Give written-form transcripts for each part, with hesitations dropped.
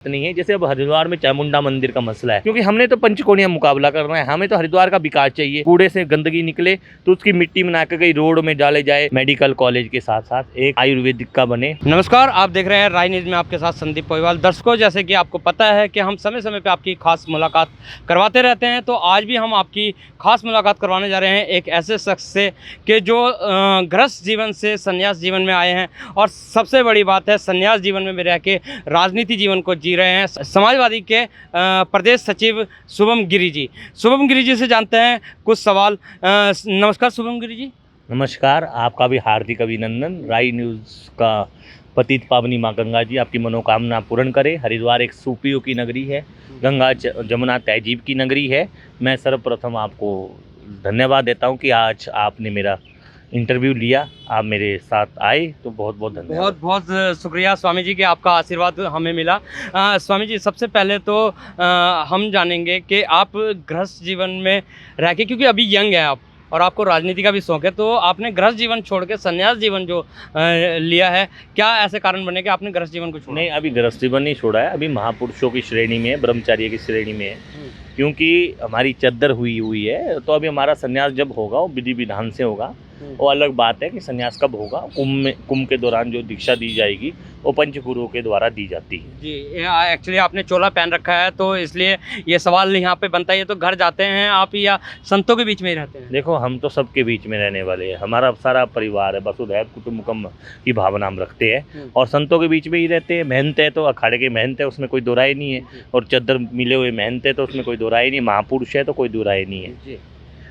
नहीं है। जैसे अब हरिद्वार में चामुंडा मंदिर का मसला है, क्योंकि हमने तो पंचकोणीय मुकाबला करना है, हमें तो हरिद्वार का विकास चाहिए। कूड़े से गंदगी निकले तो उसकी मिट्टी बना कर कहीं रोड में डाले जाए, मेडिकल कॉलेज के साथ साथ एक आयुर्वेदिक का बने। नमस्कार, आप देख रहे हैं राय न्यूज में आपके साथ संदीप पोईवाल। दर्शकों, जैसे कि आपको पता है कि हम समय समय पे आपकी खास मुलाकात करवाते रहते हैं, तो आज भी हम आपकी खास मुलाकात करवाने जा रहे हैं एक ऐसे शख्स से कि जो गृहस्थ जीवन से संन्यास जीवन में आए हैं, और सबसे बड़ी बात है संन्यास जीवन में रह के राजनीति जीवन को जी रहे हैं। समाजवादी के प्रदेश सचिव शुभम गिरी जी। शुभम गिरी जी से जानते हैं कुछ सवाल। नमस्कार शुभम गिरी जी। नमस्कार, आपका भी हार्दिक अभिनंदन। राय न्यूज़ का पतित पावनी माँ गंगा जी आपकी मनोकामना पूर्ण करे। हरिद्वार एक सूफियों की नगरी है, गंगा जमुना तहजीब की नगरी है। मैं सर्वप्रथम आपको धन्यवाद देता हूँ कि आज आपने मेरा इंटरव्यू लिया, आप मेरे साथ आए, तो बहुत बहुत धन्यवाद। बहुत बहुत शुक्रिया स्वामी जी कि आपका आशीर्वाद हमें मिला। स्वामी जी, सबसे पहले तो हम जानेंगे कि आप गृहस्थ जीवन में रह के, क्योंकि अभी यंग हैं आप और आपको राजनीति का भी शौक है, तो आपने गृहस्थ जीवन छोड़ के संन्यास जीवन जो लिया है, क्या ऐसे कारण बने कि आपने गृहस्थ जीवन को छोड़ा? नहीं, अभी गृहस्थ जीवन नहीं छोड़ा है, अभी महापुरुषों की श्रेणी में है, ब्रह्मचार्य की श्रेणी में है, क्योंकि हमारी चद्दर हुई है। तो अभी हमारा संन्यास जब होगा वो विधि विधान से होगा। वो अलग बात है कि संन्यास कब होगा। कुंभ के दौरान जो दीक्षा दी जाएगी वो पंचगुरुओं के द्वारा दी जाती है। जी, एक्चुअली आपने चोला पहन रखा है, तो इसलिए ये सवाल यहाँ पे बनता है। ये तो घर जाते हैं आप या संतों के बीच में ही रहते हैं? देखो, हम तो सबके बीच में रहने वाले हैं, हमारा सारा परिवार है, वसुधैव कुटुंबकम की भावना हम रखते हैं और संतों के बीच में ही रहते हैं। मेहनत है तो अखाड़े की मेहनत है, उसमें कोई दो राय नहीं है, और चद्दर मिले हुए मेहनत है तो उसमें कोई दो राय नहीं। महापुरुष है तो कोई दो राय नहीं है। जी।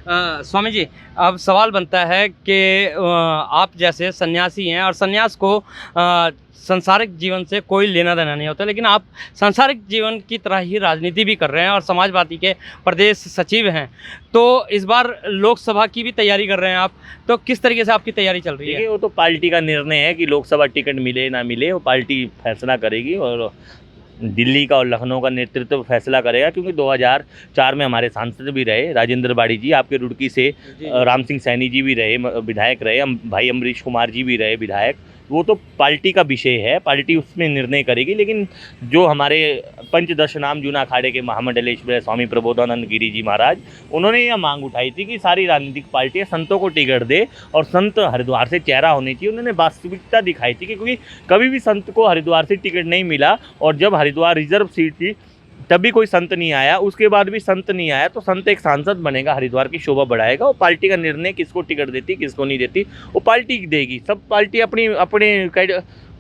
स्वामी जी, अब सवाल बनता है कि आप जैसे सन्यासी हैं और सन्यास को सांसारिक जीवन से कोई लेना देना नहीं होता, लेकिन आप सांसारिक जीवन की तरह ही राजनीति भी कर रहे हैं और समाजवादी के प्रदेश सचिव हैं, तो इस बार लोकसभा की भी तैयारी कर रहे हैं आप, तो किस तरीके से आपकी तैयारी चल रही है? वो तो पार्टी का निर्णय है कि लोकसभा टिकट मिले ना मिले, वो पार्टी फैसला करेगी और दिल्ली का और लखनऊ का नेतृत्व फैसला करेगा। क्योंकि 2004 में हमारे सांसद भी रहे राजेंद्र बाड़ी जी, आपके रुड़की से राम सिंह सैनी जी भी रहे विधायक रहे, भाई अमरीश कुमार जी भी रहे विधायक। वो तो पार्टी का विषय है, पार्टी उसमें निर्णय करेगी। लेकिन जो हमारे पंचदश नाम जूना अखाड़े के महामंडलेश्वर स्वामी प्रबोधानंद गिरी जी महाराज, उन्होंने यह मांग उठाई थी कि सारी राजनीतिक पार्टियां संतों को टिकट दे और संत हरिद्वार से चेहरा होनी चाहिए। उन्होंने वास्तविकता दिखाई थी कि क्योंकि कभी भी संत को हरिद्वार से टिकट नहीं मिला, और जब हरिद्वार रिजर्व सीट थी तभी कोई संत नहीं आया, उसके बाद भी संत नहीं आया, तो संत एक सांसद बनेगा, हरिद्वार की शोभा बढ़ाएगा। वो पार्टी का निर्णय किसको टिकट देती किसको नहीं देती वो पार्टी देगी। सब पार्टी अपने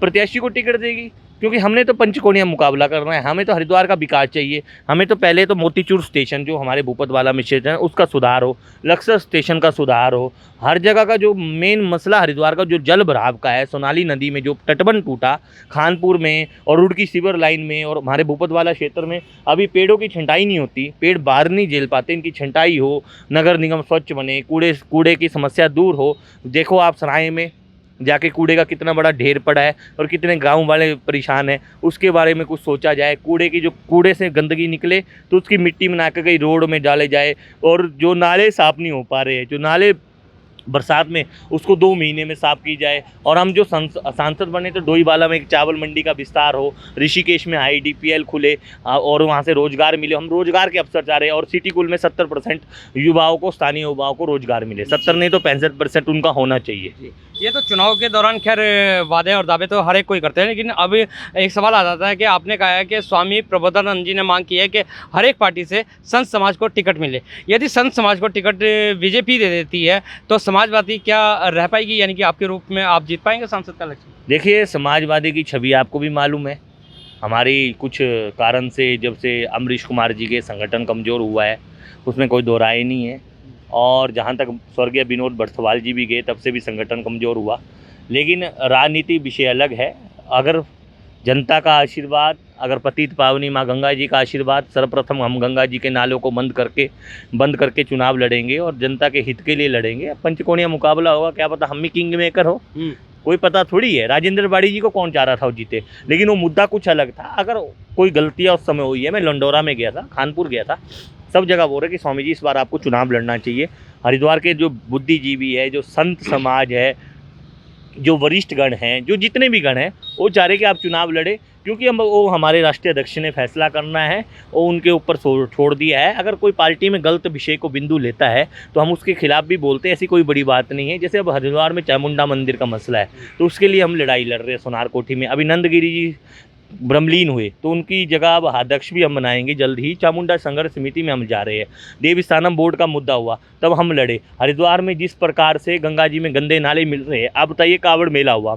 प्रत्याशी को टिकट देगी, क्योंकि हमने तो पंचकोणीय मुकाबला करना है, हमें तो हरिद्वार का विकास चाहिए। हमें तो पहले तो मोतीचूर स्टेशन जो हमारे भूपतवाला में स्टेशन है उसका सुधार हो, लक्सर स्टेशन का सुधार हो, हर जगह का जो मेन मसला हरिद्वार का जो जल भराव का है, सोनाली नदी में जो तटबंध टूटा, खानपुर में और रुड़की सीवर लाइन में और हमारे भूपतवाला क्षेत्र में अभी पेड़ों की छंटाई नहीं होती, पेड़ बाहर नहीं झेल पाते, इनकी छंटाई हो, नगर निगम स्वच्छ बने, कूड़े की समस्या दूर हो। देखो आप सराय में जाके कूड़े का कितना बड़ा ढेर पड़ा है और कितने गांव वाले परेशान हैं, उसके बारे में कुछ सोचा जाए। कूड़े से गंदगी निकले तो उसकी मिट्टी बना कर कहीं रोड में डाले जाए, और जो नाले साफ़ नहीं हो पा रहे हैं, जो नाले बरसात में, उसको 2 महीने में साफ़ की जाए। और हम जो सांसद बने तो डोईवाला में एक चावल मंडी का विस्तार हो, ऋषिकेश में IDPL खुले और वहाँ से रोजगार मिले, हम रोजगार के अवसर चाह रहे हैं। और सिटी कुल में 70% युवाओं को, स्थानीय युवाओं को रोजगार मिले, 70 नहीं तो 65% उनका होना चाहिए। ये तो चुनाव के दौरान खैर वादे और दावे तो हर एक कोई करते हैं, लेकिन अब एक सवाल आ जाता है कि आपने कहा है कि स्वामी प्रबोधानंद जी ने मांग की है कि हर एक पार्टी से संत समाज को टिकट मिले। यदि संत समाज को टिकट बीजेपी दे देती है तो समाजवादी क्या रह पाएगी, यानी कि आपके रूप में आप जीत पाएंगे सांसद का इलेक्शन? देखिए, समाजवादी की छवि आपको भी मालूम है, हमारी कुछ कारण से जब से अमरीश कुमार जी के संगठन कमज़ोर हुआ है, उसमें कोई दो राय नहीं है। और जहाँ तक स्वर्गीय विनोद बरथवाल जी भी गए तब से भी संगठन कमज़ोर हुआ। लेकिन राजनीति विषय अलग है। अगर जनता का आशीर्वाद, अगर पतित पावनी माँ गंगा जी का आशीर्वाद, सर्वप्रथम हम गंगा जी के नालों को बंद करके चुनाव लड़ेंगे और जनता के हित के लिए लड़ेंगे। पंचकोणीय मुकाबला होगा, क्या पता हम ही किंग मेकर हो, कोई पता थोड़ी है। राजेंद्र बाड़ी जी को कौन चाह रहा था वो जीते, लेकिन वो मुद्दा कुछ अलग था। अगर कोई गलतियाँ उस समय हुई है, मैं लंडोरा में गया था, खानपुर गया था, सब जगह बोल रहे कि स्वामी जी इस बार आपको चुनाव लड़ना चाहिए। हरिद्वार के जो बुद्धिजीवी है, जो संत समाज है, जो वरिष्ठ गण हैं, जो जितने भी गण हैं, वो चाह रहे कि आप चुनाव लड़े, क्योंकि हम वो हमारे राष्ट्रीय अध्यक्ष ने फैसला करना है और उनके ऊपर छोड़ दिया है। अगर कोई पार्टी में गलत विषय को बिंदु लेता है तो हम उसके खिलाफ भी बोलते हैं, ऐसी कोई बड़ी बात नहीं है। जैसे अब हरिद्वार में चामुंडा मंदिर का मसला है तो उसके लिए हम लड़ाई लड़ रहे हैं सोनार कोठी में। अभी नंदगिरी जी ब्रह्मलीन हुए तो उनकी जगह अब अध्यक्ष भी हम बनाएंगे जल्द ही। चामुंडा संघर्ष समिति में हम जा रहे हैं। देवस्थानम बोर्ड का मुद्दा हुआ तब हम लड़े। हरिद्वार में जिस प्रकार से गंगा जी में गंदे नाले मिल रहे हैं, आप बताइए कावड़ मेला हुआ,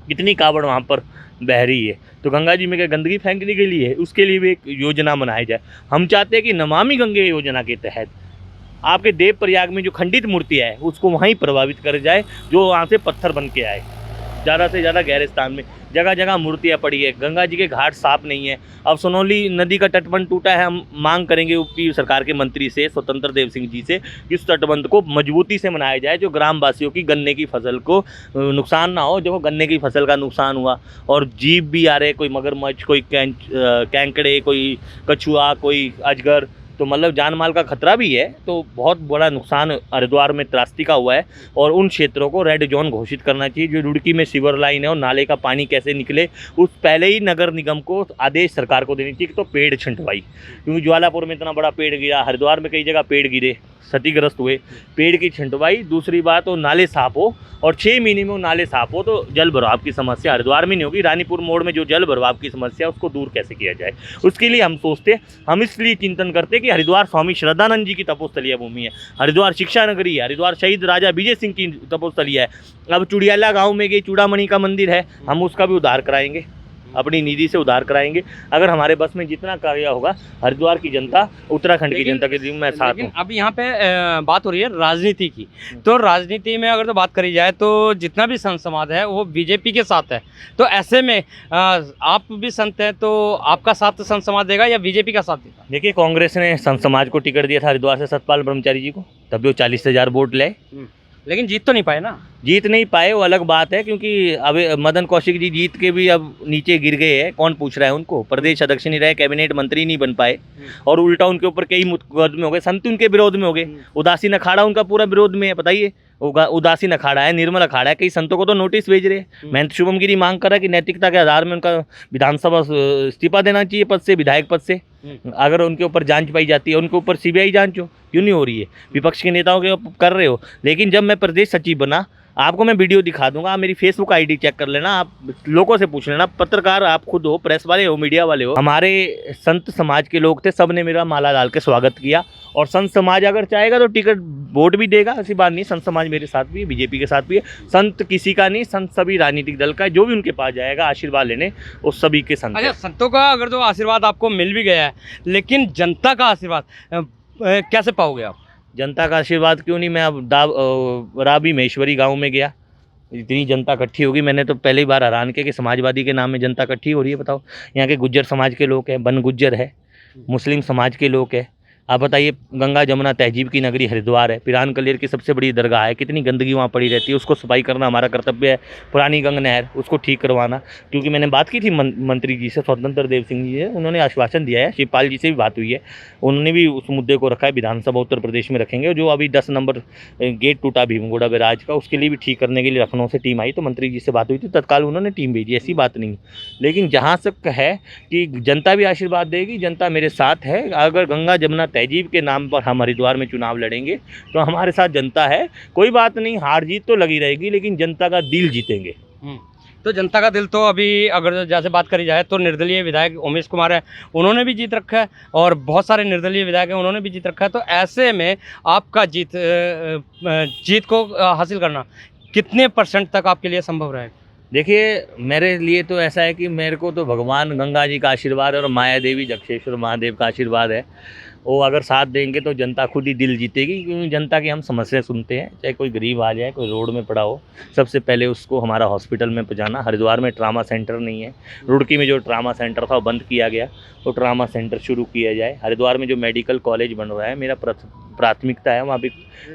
कितनी कावड़ वहाँ पर बह रही है, तो गंगा जी में क्या गंदगी फेंकने के लिए है? उसके लिए भी एक योजना बनाई जाए। हम चाहते हैं कि नमामि गंगे योजना के तहत आपके देव प्रयाग में जो खंडित मूर्तियाँ है उसको वहीं प्रभावित कर जाए, जो वहाँ से पत्थर बन के आए। ज़्यादा से ज़्यादा गहरे स्थान में जगह जगह मूर्तियाँ पड़ी है। गंगा जी के घाट साफ नहीं है। अब सोनौली नदी का तटबंध टूटा है, हम मांग करेंगे यूपी सरकार के मंत्री से, स्वतंत्र देव सिंह जी से, कि उस तटबंध को मजबूती से बनाया जाए, जो ग्रामवासियों की गन्ने की फसल को नुकसान ना हो। देखो गन्ने की फसल का नुकसान हुआ और जीव भी आ रहे, कोई मगरमच्छ, कोई कैंकड़े, कोई कछुआ, कोई अजगर, तो मतलब जान माल का खतरा भी है। तो बहुत बड़ा नुकसान हरिद्वार में त्रासदी का हुआ है और उन क्षेत्रों को रेड जोन घोषित करना चाहिए। जो रुड़की में सीवर लाइन है और नाले का पानी कैसे निकले, उस पहले ही नगर निगम को आदेश सरकार को देनी चाहिए। तो पेड़ छंटवाई, क्योंकि ज्वालापुर में इतना बड़ा पेड़ गिरा, हरिद्वार में कई जगह पेड़ गिरे, क्षतिग्रस्त हुए, पेड़ की छंटवाई। दूसरी बात, वो नाले साफ हो और 6 महीने में वो नाले साफ हो तो जल भराव की समस्या हरिद्वार में नहीं होगी। रानीपुर मोड़ में जो जल भराव की समस्या उसको दूर कैसे किया जाए, उसके लिए हम सोचते, हम इसलिए चिंतन करते कि हरिद्वार स्वामी श्रद्धानंद जी की तपोस्थलीय भूमि है, हरिद्वार शिक्षा नगरी है, हरिद्वार शहीद राजा विजय सिंह की तपोस्थली है। अब चुड़ियाला गाँव में गई चूड़ामणि का मंदिर है, हम उसका भी उद्धार कराएंगे, अपनी निधि से उद्धार कराएंगे। अगर हमारे बस में जितना कार्य होगा, हरिद्वार की जनता, उत्तराखंड की जनता के लिए मैं साथ हूँ। अब यहाँ पे बात हो रही है राजनीति की, तो राजनीति में अगर तो बात करी जाए तो जितना भी संत समाज है वो बीजेपी के साथ है। तो ऐसे में आप भी संत हैं, तो आपका साथ संत समाज देगा या बीजेपी का साथ देगा? देखिए, कांग्रेस ने संत समाज को टिकट दिया था हरिद्वार से सतपाल ब्रह्मचारी जी को, तब भी वो 40,000 वोट ले, लेकिन जीत तो नहीं पाए ना। जीत नहीं पाए, वो अलग बात है, क्योंकि अब मदन कौशिक जी जीत के भी अब नीचे गिर गए हैं। कौन पूछ रहा है उनको? प्रदेश अध्यक्ष नहीं रहे, कैबिनेट मंत्री नहीं बन पाए और उल्टा उनके ऊपर कई मुकदमे हो गए। संत उनके विरोध में हो गए, उदासीन अखाड़ा उनका पूरा विरोध में है। बताइए, उदासीन अखाड़ा है, निर्मल अखाड़ा है, कई संतों को तो नोटिस भेज रहे हैं। मैं शुभम गिरी मांग कर रहा कि नैतिकता के आधार में उनका विधानसभा इस्तीफा देना चाहिए पद से, विधायक पद से। अगर उनके ऊपर जांच पाई जाती है, उनके ऊपर सीबीआई जांच हो, क्यों नहीं हो रही है? विपक्ष के नेताओं के कर रहे हो। लेकिन जब मैं प्रदेश सचिव बना, आपको मैं वीडियो दिखा दूंगा, आप मेरी फेसबुक आईडी चेक कर लेना, आप लोगों से पूछ लेना, पत्रकार आप खुद हो, प्रेस वाले हो, मीडिया वाले हो। हमारे संत समाज के लोग थे, सब ने मेरा माला डाल के स्वागत किया। और संत समाज अगर चाहेगा तो टिकट वोट भी देगा, ऐसी बात नहीं। संत समाज मेरे साथ भी है, बीजेपी के साथ भी है। संत किसी का नहीं, संत सभी राजनीतिक दल का है। जो भी उनके पास जाएगा आशीर्वाद लेने, उस सभी के संत। अच्छा, संतों का अगर तो आशीर्वाद आपको मिल भी गया है, लेकिन जनता का आशीर्वाद कैसे पाओगे आप? जनता का आशीर्वाद क्यों नहीं? मैं अब राबी महेश्वरी गांव में गया, इतनी जनता इकट्ठी होगी, मैंने तो पहली बार हैरान किया कि समाजवादी के नाम में जनता इकट्ठी हो रही है। बताओ, यहाँ के गुज्जर समाज के लोग हैं, बन गुज्जर है, मुस्लिम समाज के लोग हैं। आप बताइए, गंगा जमुना तहजीब की नगरी हरिद्वार है, पिरान कलेर की सबसे बड़ी दरगाह है, कितनी गंदगी वहाँ पड़ी रहती है, उसको सफाई करना हमारा कर्तव्य है। पुरानी गंग नहर, उसको ठीक करवाना, क्योंकि मैंने बात की थी मंत्री जी से, स्वतंत्र देव सिंह जी से, उन्होंने आश्वासन दिया है। शिवपाल जी से भी बात हुई है, उन्होंने भी उस मुद्दे को रखा है, विधानसभा उत्तर प्रदेश में रखेंगे। जो अभी 10 नंबर गेट टूटा भीमगोड़ा बैराज का, उसके लिए भी ठीक करने के लिए लखनऊ से टीम आई, तो मंत्री जी से बात हुई थी, तत्काल उन्होंने टीम भेजी, ऐसी बात नहीं। लेकिन जहाँ तक है कि जनता भी आशीर्वाद देगी, जनता मेरे साथ है। अगर गंगा जमुना तहजीब के नाम पर हम हरिद्वार में चुनाव लड़ेंगे तो हमारे साथ जनता है। कोई बात नहीं, हार जीत तो लगी रहेगी, लेकिन जनता का दिल जीतेंगे। तो जनता का दिल तो अभी अगर जैसे बात करी जाए तो निर्दलीय विधायक उमेश कुमार है, उन्होंने भी जीत रखा है, और बहुत सारे निर्दलीय विधायक हैं, उन्होंने भी जीत रखा है। तो ऐसे में आपका जीत को हासिल करना कितने % तक आपके लिए संभव रहेगा? देखिए, मेरे लिए तो ऐसा है कि मेरे को तो भगवान गंगा जी का आशीर्वाद और माया देवी जक्षेश्वर महादेव का आशीर्वाद है। वो अगर साथ देंगे तो जनता खुद ही दिल जीतेगी, क्योंकि जनता की हम समस्या सुनते हैं। चाहे कोई गरीब आ जाए, कोई रोड में पड़ा हो, सबसे पहले उसको हमारा हॉस्पिटल में पहुंचाना। हरिद्वार में ट्रामा सेंटर नहीं है, रुड़की में जो ट्रामा सेंटर था वो बंद किया गया, तो ट्रामा सेंटर शुरू किया जाए। हरिद्वार में जो मेडिकल कॉलेज बन रहा है, मेरा प्राथमिकता है वहाँ पे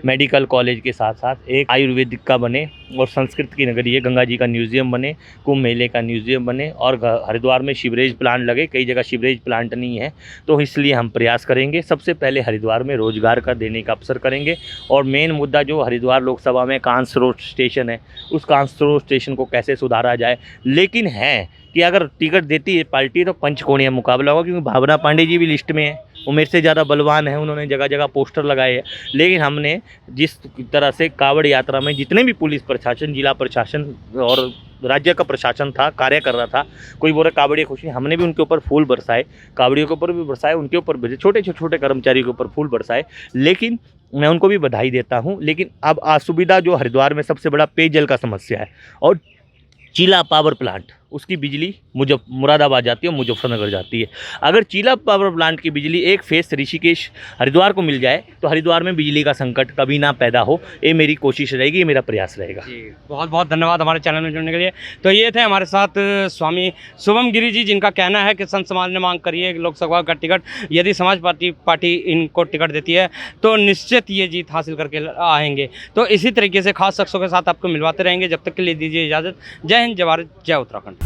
मेडिकल कॉलेज के साथ साथ एक आयुर्वेदिक का बने, और संस्कृत की नगरी है, गंगा जी का म्यूजियम बने, कुंभ मेले का म्यूजियम बने, और हरिद्वार में सीवरेज प्लांट लगे। कई जगह सीवरेज प्लांट नहीं है, तो इसलिए हम प्रयास करेंगे। सबसे पहले हरिद्वार में रोजगार का देने का अवसर करेंगे। और मेन मुद्दा जो हरिद्वार लोकसभा में कांस रोड स्टेशन है, उस कांस रोड स्टेशन को कैसे सुधारा जाए। लेकिन है कि अगर टिकट देती है पार्टी तो पंचकोणीय मुकाबला होगा, क्योंकि भावना पांडे जी भी लिस्ट में है, वो मेरे से ज़्यादा बलवान है, उन्होंने जगह जगह पोस्टर लगाए हैं। लेकिन हमने जिस तरह से कांवड़ यात्रा में जितने भी पुलिस प्रशासन, जिला प्रशासन और राज्य का प्रशासन था, कार्य कर रहा था, कोई बोले कांवड़िया खुश नहीं, हमने भी उनके ऊपर फूल बरसाए, कांवड़ियों के ऊपर भी बरसाए, उनके ऊपर भी छोटे छोटे कर्मचारियों के ऊपर फूल बरसाए। लेकिन मैं उनको भी बधाई देता हूँ। लेकिन अब असुविधा जो हरिद्वार में सबसे बड़ा पेयजल का समस्या है, और चीला पावर प्लांट, उसकी बिजली मुरादाबाद जाती है और मुजफ्फरनगर जाती है। अगर चीला पावर प्लांट की बिजली एक फेस ऋषिकेश हरिद्वार को मिल जाए तो हरिद्वार में बिजली का संकट कभी ना पैदा हो, ये मेरी कोशिश रहेगी, ये मेरा प्रयास रहेगा। जी, बहुत बहुत धन्यवाद हमारे चैनल में जुड़ने के लिए। तो ये थे हमारे साथ स्वामी शुभम गिरी जी, जिनका कहना है कि संत समाज ने मांग करी है लोकसभा का टिकट, यदि समाज पार्टी इनको टिकट देती है तो निश्चित ये जीत हासिल करके आएंगे। तो इसी तरीके से खास शख्सों के साथ आपको मिलवाते रहेंगे। जब तक के लिए दीजिए इजाज़त। जय हिंद, जय भारत, जय उत्तराखंड।